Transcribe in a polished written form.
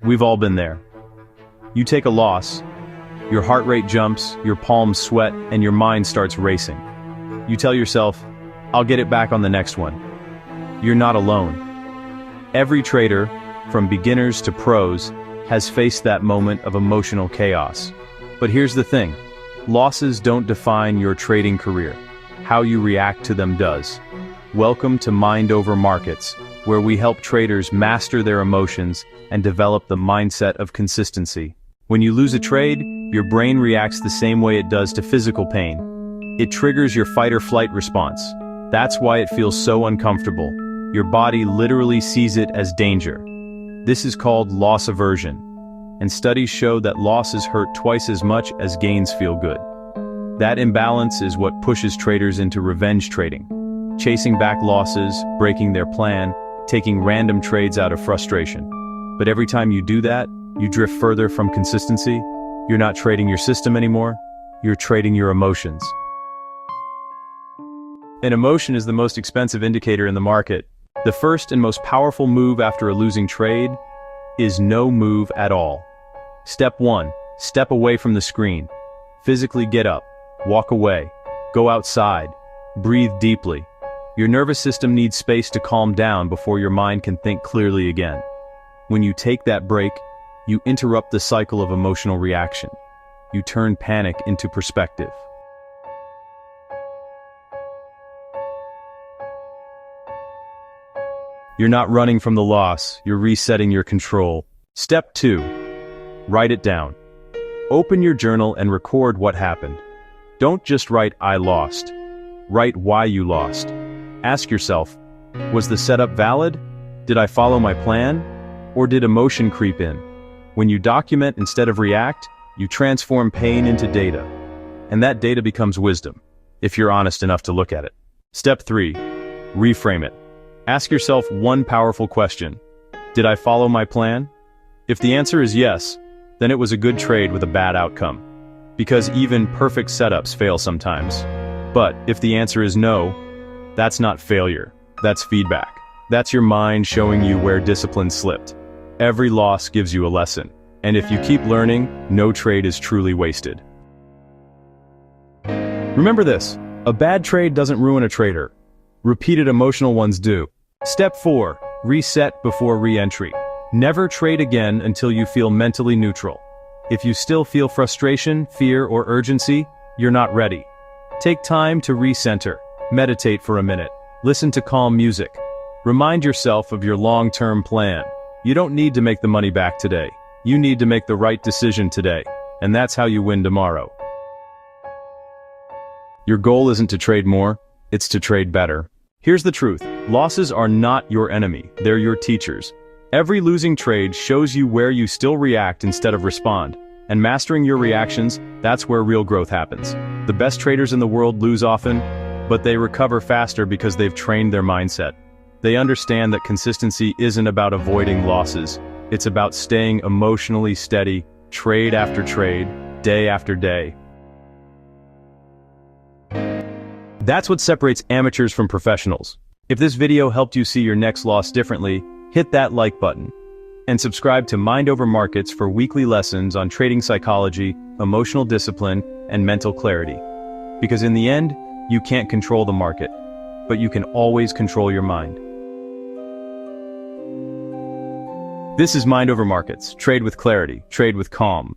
We've all been there. You take a loss, your heart rate jumps, your palms sweat, and your mind starts racing. You tell yourself, I'll get it back on the next one. You're not alone. Every trader, from beginners to pros, has faced that moment of emotional chaos. But here's the thing, losses don't define your trading career. How you react to them does. Welcome to Mind Over Markets, where we help traders master their emotions and develop the mindset of consistency. When you lose a trade, your brain reacts the same way it does to physical pain. It triggers your fight or flight response. That's why it feels so uncomfortable. Your body literally sees it as danger. This is called loss aversion, and studies show that losses hurt twice as much as gains feel good. That imbalance is what pushes traders into revenge trading, chasing back losses, breaking their plan, taking random trades out of frustration. But every time you do that, you drift further from consistency. You're not trading your system anymore, you're trading your emotions. An emotion is the most expensive indicator in the market. The first and most powerful move after a losing trade is no move at all. Step 1, step away from the screen. Physically get up, walk away, go outside, breathe deeply. Your nervous system needs space to calm down before your mind can think clearly again. When you take that break, you interrupt the cycle of emotional reaction. You turn panic into perspective. You're not running from the loss, you're resetting your control. Step 2, write it down. Open your journal and record what happened. Don't just write, I lost. Write why you lost. Ask yourself, was the setup valid? Did I follow my plan? Or did emotion creep in? When you document instead of react, you transform pain into data. And that data becomes wisdom, if you're honest enough to look at it. Step 3, reframe it. Ask yourself one powerful question. Did I follow my plan? If the answer is yes, then it was a good trade with a bad outcome. Because even perfect setups fail sometimes. But if the answer is no, that's not failure, that's feedback. That's your mind showing you where discipline slipped. Every loss gives you a lesson, and if you keep learning, no trade is truly wasted. Remember this, a bad trade doesn't ruin a trader. Repeated emotional ones do. Step 4, reset before re-entry. Never trade again until you feel mentally neutral. If you still feel frustration, fear, or urgency, you're not ready. Take time to recenter. Meditate for a minute. Listen to calm music. Remind yourself of your long-term plan. You don't need to make the money back today. You need to make the right decision today. And that's how you win tomorrow. Your goal isn't to trade more, it's to trade better. Here's the truth. Losses are not your enemy, they're your teachers. Every losing trade shows you where you still react instead of respond. And mastering your reactions, that's where real growth happens. The best traders in the world lose often, but they recover faster because they've trained their mindset. They understand that consistency isn't about avoiding losses. It's about staying emotionally steady, trade after trade, day after day. That's what separates amateurs from professionals. If this video helped you see your next loss differently, hit that like button. And subscribe to Mind Over Markets for weekly lessons on trading psychology, emotional discipline, and mental clarity. Because in the end, you can't control the market, but you can always control your mind. This is Mind Over Markets. Trade with clarity, trade with calm.